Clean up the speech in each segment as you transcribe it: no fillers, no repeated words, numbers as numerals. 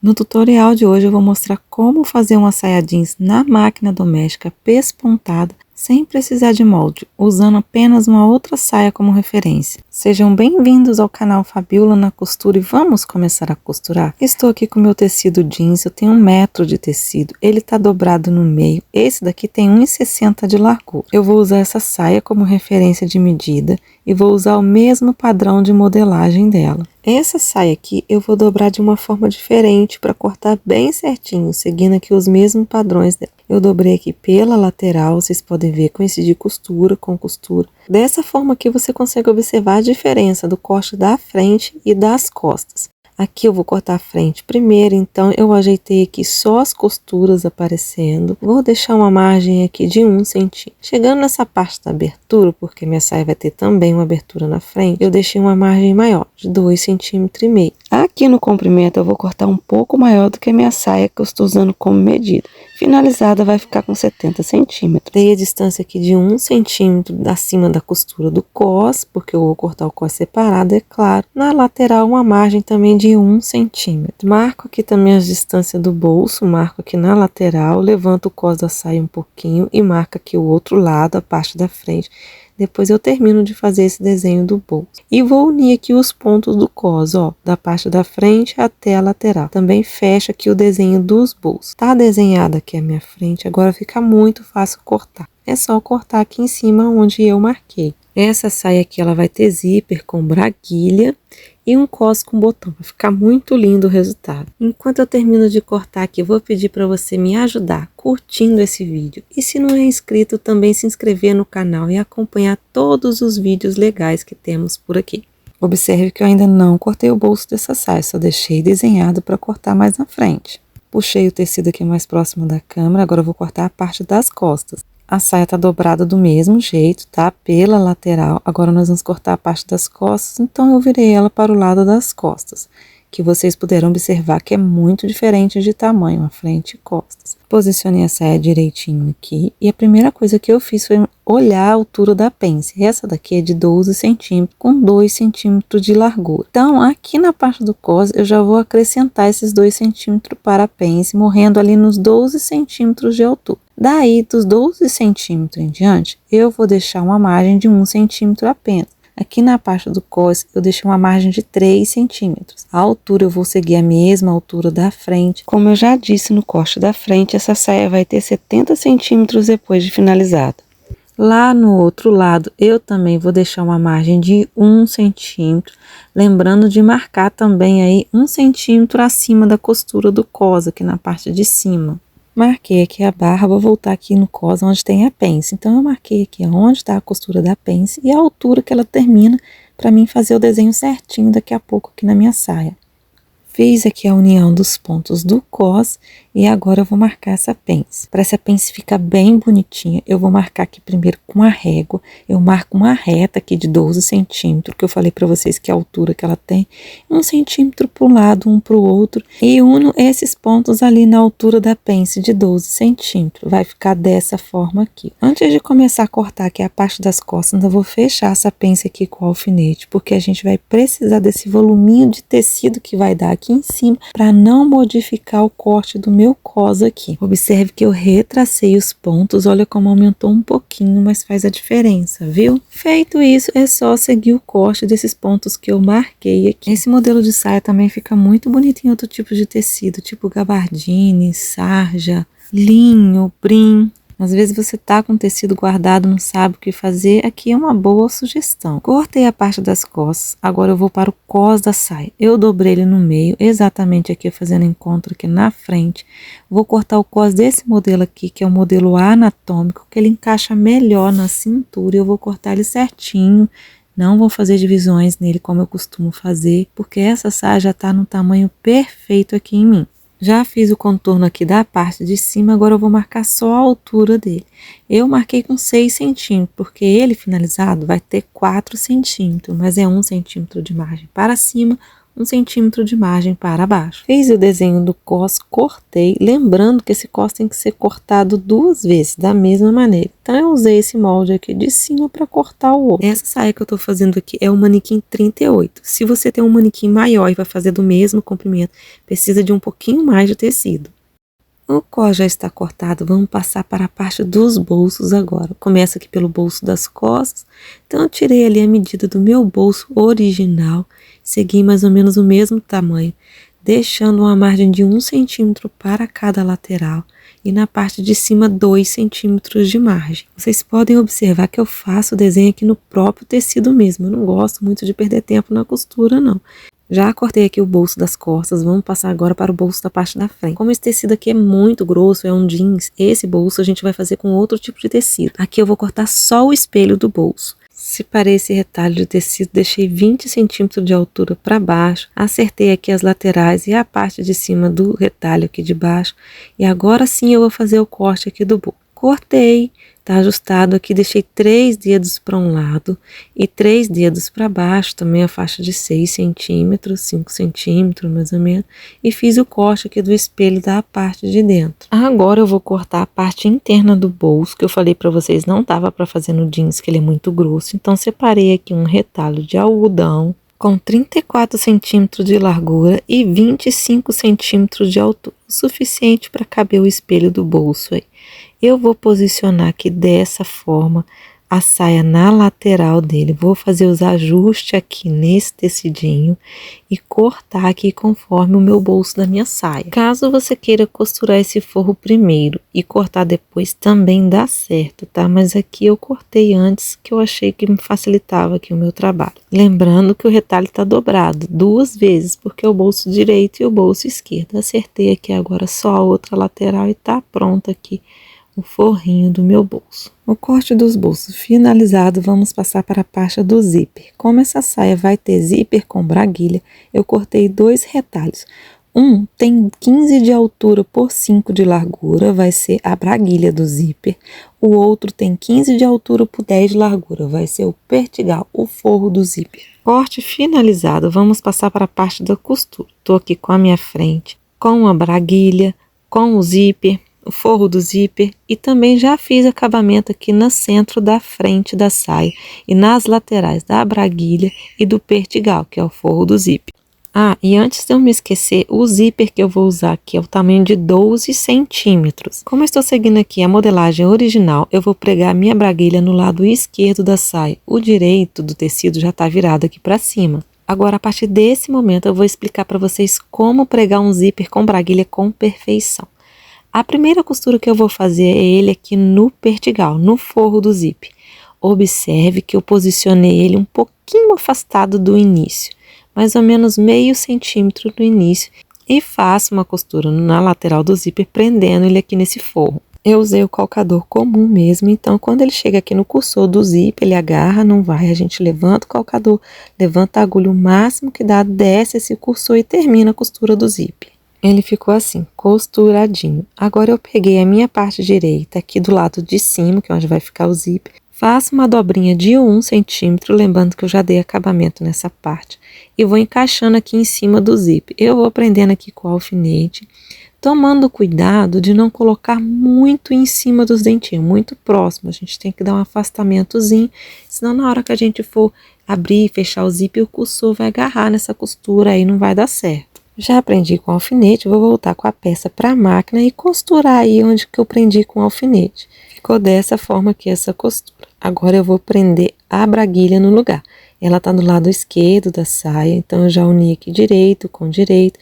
No tutorial de hoje eu vou mostrar como fazer uma saia jeans na máquina doméstica pespontada sem precisar de molde, usando apenas uma outra saia como referência. Sejam bem-vindos ao canal Fabiola na Costura e vamos começar a costurar? Estou aqui com o meu tecido jeans, eu tenho 1 metro de tecido, ele está dobrado no meio, esse daqui tem 1,60 de largura. Eu vou usar essa saia como referência de medida e vou usar o mesmo padrão de modelagem dela. Essa saia aqui eu vou dobrar de uma forma diferente para cortar bem certinho, seguindo aqui os mesmos padrões dela. Eu dobrei aqui pela lateral, vocês podem ver, coincidir costura com costura. Dessa forma aqui você consegue observar a diferença do corte da frente e das costas. Aqui eu vou cortar a frente primeiro, então eu ajeitei aqui só as costuras aparecendo. Vou deixar uma margem aqui de 1 centímetro. Chegando nessa parte da abertura, porque minha saia vai ter também uma abertura na frente, eu deixei uma margem maior, de 2,5 centímetros. Aqui no comprimento eu vou cortar um pouco maior do que a minha saia que eu estou usando como medida. Finalizada vai ficar com 70 centímetros. Dei a distância aqui de 1 centímetro acima da costura do cos, porque eu vou cortar o cos separado, é claro. Na lateral uma margem também de 1 centímetro. Marco aqui também as distâncias do bolso, marco aqui na lateral, levanto o cos da saia um pouquinho e marco aqui o outro lado, a parte da frente. Depois eu termino de fazer esse desenho do bolso. E vou unir aqui os pontos do cos, ó, da parte da frente até a lateral. Também fecho aqui o desenho dos bolsos. Tá desenhada aqui a minha frente, agora fica muito fácil cortar. É só cortar aqui em cima onde eu marquei. Essa saia aqui ela vai ter zíper com braguilha e um cos com botão. Vai ficar muito lindo o resultado. Enquanto eu termino de cortar aqui, eu vou pedir para você me ajudar curtindo esse vídeo. E se não é inscrito, também se inscrever no canal e acompanhar todos os vídeos legais que temos por aqui. Observe que eu ainda não cortei o bolso dessa saia, só deixei desenhado para cortar mais na frente. Puxei o tecido aqui mais próximo da câmera, agora eu vou cortar a parte das costas. A saia tá dobrada do mesmo jeito, tá? Pela lateral. Agora nós vamos cortar a parte das costas, então eu virei ela para o lado das costas, que vocês puderam observar que é muito diferente de tamanho, a frente e costas. Posicionei a saia direitinho aqui e a primeira coisa que eu fiz foi olhar a altura da pence. Essa daqui é de 12 centímetros com 2 centímetros de largura. Então aqui na parte do cos eu já vou acrescentar esses 2 centímetros para a pence, morrendo ali nos 12 centímetros de altura. Daí dos 12 centímetros em diante eu vou deixar uma margem de 1 centímetro apenas. Aqui na parte do cos eu deixei uma margem de 3 centímetros. A altura eu vou seguir a mesma altura da frente. Como eu já disse no corte da frente, essa saia vai ter 70 centímetros depois de finalizada. Lá no outro lado eu também vou deixar uma margem de 1 centímetro. Lembrando de marcar também aí 1 centímetro acima da costura do cos aqui na parte de cima. Marquei aqui a barra, vou voltar aqui no cos onde tem a pence. Então eu marquei aqui onde está a costura da pence e a altura que ela termina para mim fazer o desenho certinho daqui a pouco aqui na minha saia. Fiz aqui a união dos pontos do cos e agora eu vou marcar essa pence. Para essa pence ficar bem bonitinha, eu vou marcar aqui primeiro com a régua. Eu marco uma reta aqui de 12 centímetros, que eu falei para vocês que a altura que ela tem. 1 centímetro para um lado, um para o outro. E uno esses pontos ali na altura da pence de 12 centímetros. Vai ficar dessa forma aqui. Antes de começar a cortar aqui a parte das costas, eu vou fechar essa pence aqui com o alfinete, porque a gente vai precisar desse voluminho de tecido que vai dar aqui em cima para não modificar o corte do meu cos aqui. Observe que eu retracei os pontos, olha como aumentou um pouquinho, mas faz a diferença, viu? Feito isso, é só seguir o corte desses pontos que eu marquei aqui. Esse modelo de saia também fica muito bonito em outro tipo de tecido, tipo gabardine, sarja, linho, brim. Às vezes você tá com tecido guardado, não sabe o que fazer, aqui é uma boa sugestão. Cortei a parte das costas, agora eu vou para o cos da saia. Eu dobrei ele no meio, exatamente aqui, fazendo encontro aqui na frente. Vou cortar o cos desse modelo aqui, que é o modelo anatômico, que ele encaixa melhor na cintura e eu vou cortar ele certinho. Não vou fazer divisões nele como eu costumo fazer, porque essa saia já tá no tamanho perfeito aqui em mim. Já fiz o contorno aqui da parte de cima, agora eu vou marcar só a altura dele. Eu marquei com 6 centímetros, porque ele finalizado vai ter 4 centímetros, mas é 1 centímetro de margem para cima, 1 centímetro de margem para baixo. Fiz o desenho do cos, cortei, lembrando que esse cos tem que ser cortado 2 vezes, da mesma maneira. Então eu usei esse molde aqui de cima para cortar o outro. Essa saia que eu tô fazendo aqui é o manequim 38. Se você tem um manequim maior e vai fazer do mesmo comprimento, precisa de um pouquinho mais de tecido. O cos já está cortado, vamos passar para a parte dos bolsos agora. Começa aqui pelo bolso das costas, então eu tirei ali a medida do meu bolso original, segui mais ou menos o mesmo tamanho, deixando uma margem de 1 centímetro para cada lateral e na parte de cima 2 centímetros de margem. Vocês podem observar que eu faço o desenho aqui no próprio tecido mesmo, eu não gosto muito de perder tempo na costura não. Já cortei aqui o bolso das costas, vamos passar agora para o bolso da parte da frente. Como esse tecido aqui é muito grosso, é um jeans, esse bolso a gente vai fazer com outro tipo de tecido. Aqui eu vou cortar só o espelho do bolso. Separei esse retalho de tecido, deixei 20 centímetros de altura para baixo, acertei aqui as laterais e a parte de cima do retalho aqui de baixo. E agora sim eu vou fazer o corte aqui do bolso. Cortei, tá ajustado aqui, deixei 3 dedos para um lado e 3 dedos para baixo, também a faixa de 6 centímetros, 5 centímetros mais ou menos, e fiz o corte aqui do espelho da parte de dentro. Agora eu vou cortar a parte interna do bolso, que eu falei para vocês não dava para fazer no jeans, que ele é muito grosso, então separei aqui um retalho de algodão com 34 centímetros de largura e 25 centímetros de altura, o suficiente para caber o espelho do bolso aí. Eu vou posicionar aqui dessa forma a saia na lateral dele, vou fazer os ajustes aqui nesse tecidinho e cortar aqui conforme o meu bolso da minha saia. Caso você queira costurar esse forro primeiro e cortar depois, também dá certo, tá? Mas aqui eu cortei antes, que eu achei que me facilitava aqui o meu trabalho. Lembrando que o retalho tá dobrado 2 vezes, porque é o bolso direito e o bolso esquerdo. Acertei aqui agora só a outra lateral e tá pronto aqui o forrinho do meu bolso. O corte dos bolsos finalizado, vamos passar para a parte do zíper. Como essa saia vai ter zíper com braguilha, eu cortei 2 retalhos. Um tem 15 de altura por 5 de largura, vai ser a braguilha do zíper. O outro tem 15 de altura por 10 de largura, vai ser o pertigal, o forro do zíper. Corte finalizado, vamos passar para a parte da costura. Estou aqui com a minha frente, com a braguilha, com o zíper, o forro do zíper, e também já fiz acabamento aqui no centro da frente da saia e nas laterais da braguilha e do pertigal, que é o forro do zíper. Ah, e antes de eu me esquecer, o zíper que eu vou usar aqui é o tamanho de 12 centímetros. Como eu estou seguindo aqui a modelagem original, eu vou pregar a minha braguilha no lado esquerdo da saia. O direito do tecido já está virado aqui para cima. Agora, a partir desse momento, eu vou explicar para vocês como pregar um zíper com braguilha com perfeição. A primeira costura que eu vou fazer é ele aqui no pertigal, no forro do zíper. Observe que eu posicionei ele um pouquinho afastado do início, mais ou menos meio centímetro no início, e faço uma costura na lateral do zíper, prendendo ele aqui nesse forro. Eu usei o calcador comum mesmo, então quando ele chega aqui no cursor do zíper, ele agarra, não vai, a gente levanta o calcador, levanta a agulha o máximo que dá, desce esse cursor e termina a costura do zíper. Ele ficou assim, costuradinho. Agora eu peguei a minha parte direita aqui do lado de cima, que é onde vai ficar o zíper. Faço uma dobrinha de 1 centímetro, lembrando que eu já dei acabamento nessa parte. E vou encaixando aqui em cima do zíper. Eu vou prendendo aqui com o alfinete, tomando cuidado de não colocar muito em cima dos dentinhos, muito próximo. A gente tem que dar um afastamentozinho, senão na hora que a gente for abrir e fechar o zíper, o cursor vai agarrar nessa costura aí, não vai dar certo. Já prendi com alfinete, vou voltar com a peça para a máquina e costurar aí onde que eu prendi com alfinete. Ficou dessa forma aqui essa costura. Agora eu vou prender a braguilha no lugar. Ela tá do lado esquerdo da saia, então eu já uni aqui direito com direito.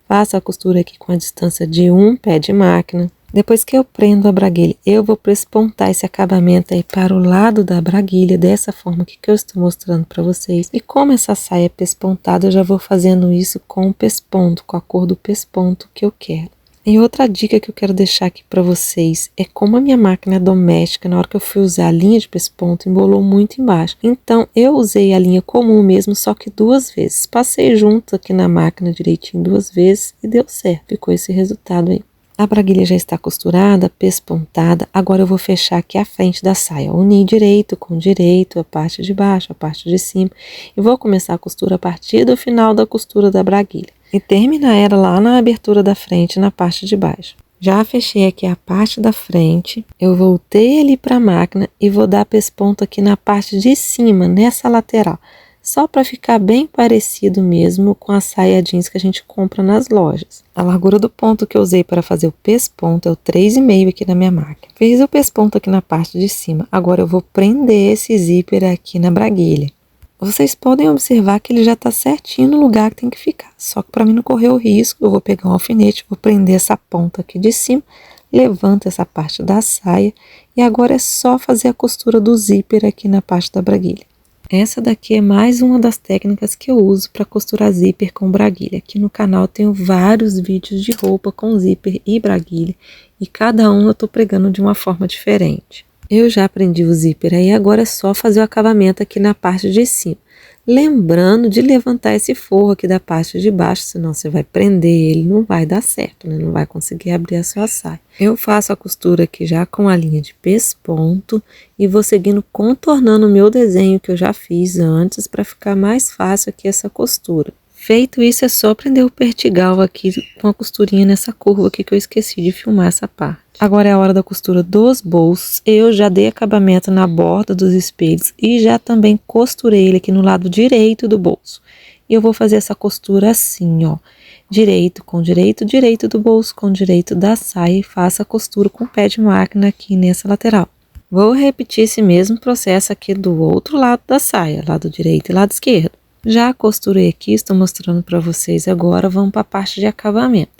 Faço a costura aqui com a distância de 1 pé de máquina. Depois que eu prendo a braguilha, eu vou prespontar esse acabamento aí para o lado da braguilha, dessa forma aqui que eu estou mostrando para vocês. E como essa saia é pespontada, eu já vou fazendo isso com o pesponto, com a cor do pesponto que eu quero. E outra dica que eu quero deixar aqui para vocês é como a minha máquina é doméstica, na hora que eu fui usar a linha de pesponto, embolou muito embaixo. Então, eu usei a linha comum mesmo, só que 2 vezes. Passei junto aqui na máquina direitinho 2 vezes e deu certo, ficou esse resultado aí. A braguilha já está costurada, pespontada. Agora eu vou fechar aqui a frente da saia. Unir direito com direito, a parte de baixo, a parte de cima. E vou começar a costura a partir do final da costura da braguilha. E terminar ela lá na abertura da frente, na parte de baixo. Já fechei aqui a parte da frente. Eu voltei ali para a máquina e vou dar pesponto aqui na parte de cima, nessa lateral. Só para ficar bem parecido mesmo com a saia jeans que a gente compra nas lojas. A largura do ponto que eu usei para fazer o pesponto é o 3,5 aqui na minha máquina. Fiz o pesponto aqui na parte de cima. Agora eu vou prender esse zíper aqui na braguilha. Vocês podem observar que ele já está certinho no lugar que tem que ficar. Só que para mim não correr o risco, eu vou pegar um alfinete, vou prender essa ponta aqui de cima, levanto essa parte da saia e agora é só fazer a costura do zíper aqui na parte da braguilha. Essa daqui é mais uma das técnicas que eu uso para costurar zíper com braguilha. Aqui no canal tenho vários vídeos de roupa com zíper e braguilha e cada um eu estou pregando de uma forma diferente. Eu já aprendi o zíper aí, agora é só fazer o acabamento aqui na parte de cima. Lembrando de levantar esse forro aqui da parte de baixo, senão você vai prender ele, não vai dar certo, né? Não vai conseguir abrir a sua saia. Eu faço a costura aqui já com a linha de pesponto e vou seguindo contornando o meu desenho que eu já fiz antes para ficar mais fácil aqui essa costura. Feito isso, é só prender o pertigal aqui com a costurinha nessa curva aqui que eu esqueci de filmar essa parte. Agora é a hora da costura dos bolsos. Eu já dei acabamento na borda dos espelhos e já também costurei ele aqui no lado direito do bolso. E eu vou fazer essa costura assim, ó. Direito com direito, direito do bolso com direito da saia e faço a costura com o pé de máquina aqui nessa lateral. Vou repetir esse mesmo processo aqui do outro lado da saia, lado direito e lado esquerdo. Já costurei aqui, estou mostrando para vocês agora, vamos para a parte de acabamento.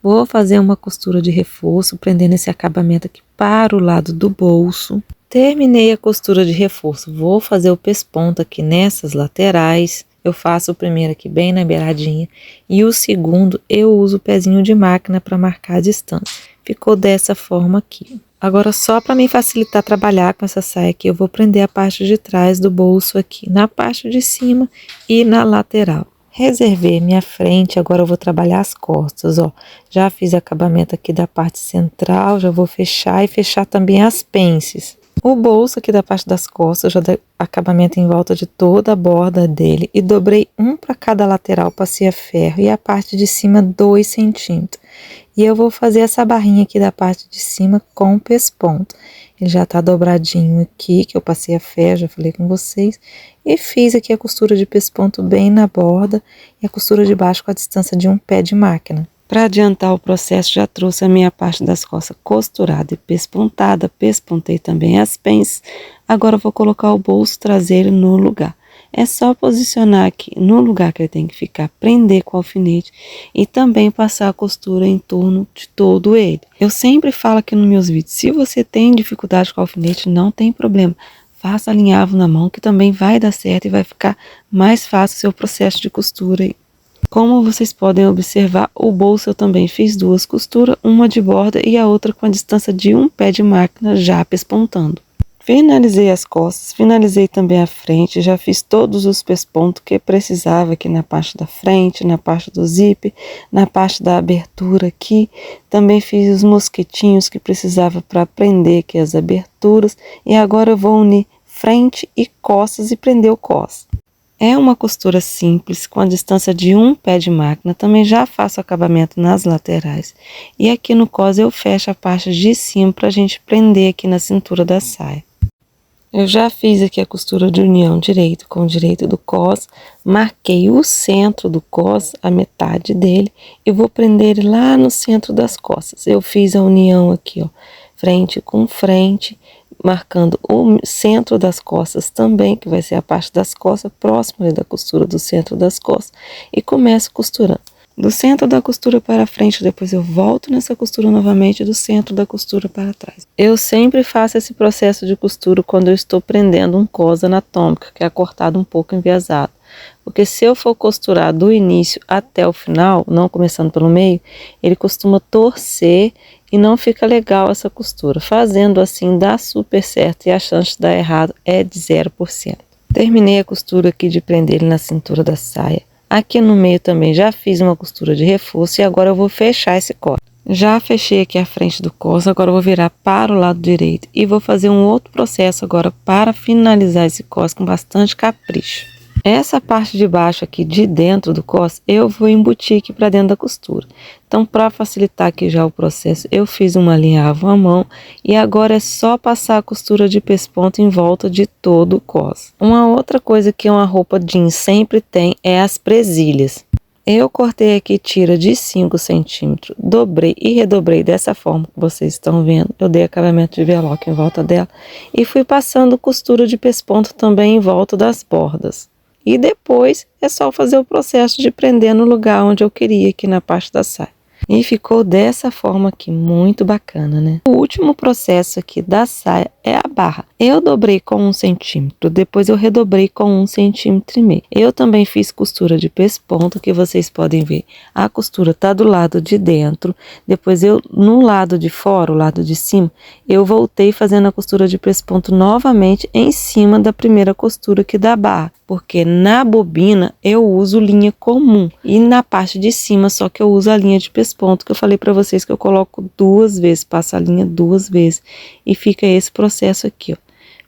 Vou fazer uma costura de reforço, prendendo esse acabamento aqui para o lado do bolso. Terminei a costura de reforço, vou fazer o pesponto aqui nessas laterais. Eu faço o primeiro aqui bem na beiradinha e o segundo eu uso o pezinho de máquina para marcar a distância. Ficou dessa forma aqui. Agora, só para me facilitar trabalhar com essa saia aqui, eu vou prender a parte de trás do bolso aqui, na parte de cima e na lateral. Reservei minha frente, agora eu vou trabalhar as costas, ó. Já fiz acabamento aqui da parte central, já vou fechar e fechar também as pences. O bolso aqui da parte das costas, já dei acabamento em volta de toda a borda dele e dobrei um para cada lateral, passei a ferro e a parte de cima 2 centímetros. E eu vou fazer essa barrinha aqui da parte de cima com o pesponto. Ele já tá dobradinho aqui, que eu passei a ferro, já falei com vocês. E fiz aqui a costura de pesponto bem na borda e a costura de baixo com a distância de um pé de máquina. Para adiantar o processo, já trouxe a minha parte das costas costurada e pespontada. Pespontei também as pences. Agora eu vou colocar o bolso traseiro no lugar. É só posicionar aqui no lugar que ele tem que ficar, prender com o alfinete e também passar a costura em torno de todo ele. Eu sempre falo aqui nos meus vídeos, se você tem dificuldade com o alfinete, não tem problema. Faça alinhavo na mão que também vai dar certo e vai ficar mais fácil o seu processo de costura. Como vocês podem observar, o bolso eu também fiz 2 costuras, uma de borda e a outra com a distância de um pé de máquina já pespontando. Finalizei as costas, finalizei também a frente, já fiz todos os pespontos que precisava aqui na parte da frente, na parte do zíper, na parte da abertura aqui. Também fiz os mosquetinhos que precisava para prender aqui as aberturas. E agora eu vou unir frente e costas e prender o cos. É uma costura simples, com a distância de um pé de máquina. Também já faço acabamento nas laterais. E aqui no cos eu fecho a parte de cima para a gente prender aqui na cintura da saia. Eu já fiz aqui a costura de união direito com direito do cos, marquei o centro do cos, a metade dele, e vou prender ele lá no centro das costas. Eu fiz a união aqui, ó, frente com frente, marcando o centro das costas também, que vai ser a parte das costas, próxima da costura do centro das costas, e começo costurando. Do centro da costura para frente, depois eu volto nessa costura novamente, do centro da costura para trás. Eu sempre faço esse processo de costura quando eu estou prendendo um cos anatômico, que é cortado um pouco enviesado. Porque se eu for costurar do início até o final, não começando pelo meio, ele costuma torcer e não fica legal essa costura. Fazendo assim dá super certo e a chance de dar errado é de 0%. Terminei a costura aqui de prender ele na cintura da saia. Aqui no meio também já fiz uma costura de reforço e agora eu vou fechar esse corte. Já fechei aqui a frente do cos, agora eu vou virar para o lado direito e vou fazer um outro processo agora para finalizar esse cos com bastante capricho. Essa parte de baixo aqui de dentro do cos, eu vou embutir aqui para dentro da costura. Então, para facilitar aqui já o processo, eu fiz uma linha à mão e agora é só passar a costura de pesponto em volta de todo o cos. Uma outra coisa que uma roupa jeans sempre tem é as presilhas. Eu cortei aqui tira de 5 centímetros, dobrei e redobrei dessa forma que vocês estão vendo. Eu dei acabamento de veloc em volta dela e fui passando costura de pesponto também em volta das bordas. E depois é só fazer o processo de prender no lugar onde eu queria, aqui na parte da saia. E ficou dessa forma aqui, muito bacana, né? O último processo aqui da saia é a barra. Eu dobrei com 1 centímetro, depois eu redobrei com 1,5 centímetros. Eu também fiz costura de pesponto, que vocês podem ver. A costura tá do lado de dentro, depois eu, no lado de fora, o lado de cima, eu voltei fazendo a costura de pesponto novamente em cima da primeira costura aqui da barra. Porque na bobina eu uso linha comum e na parte de cima só que eu uso a linha de pesponto, que eu falei para vocês que eu coloco 2 vezes, passo a linha 2 vezes e fica esse processo aqui, ó,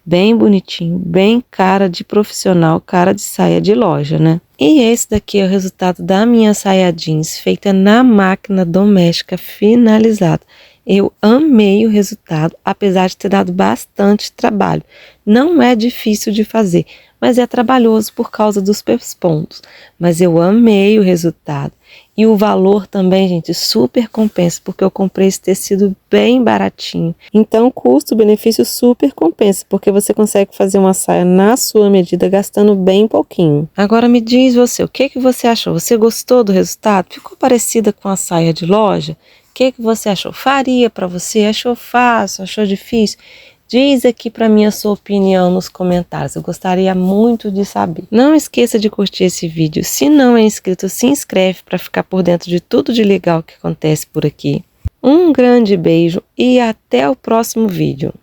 bem bonitinho, bem cara de profissional, cara de saia de loja, né? E esse daqui é o resultado da minha saia jeans feita na máquina doméstica finalizada. Eu amei o resultado, apesar de ter dado bastante trabalho. Não é difícil de fazer, mas é trabalhoso por causa dos pespontos. Mas eu amei o resultado. E o valor também, gente, super compensa, porque eu comprei esse tecido bem baratinho. Então, custo-benefício super compensa, porque você consegue fazer uma saia na sua medida, gastando bem pouquinho. Agora me diz você, o que você achou? Você gostou do resultado? Ficou parecida com a saia de loja? O que você achou? Faria para você? Achou fácil? Achou difícil? Diz aqui para mim a sua opinião nos comentários, eu gostaria muito de saber. Não esqueça de curtir esse vídeo, se não é inscrito, se inscreve para ficar por dentro de tudo de legal que acontece por aqui. Um grande beijo e até o próximo vídeo.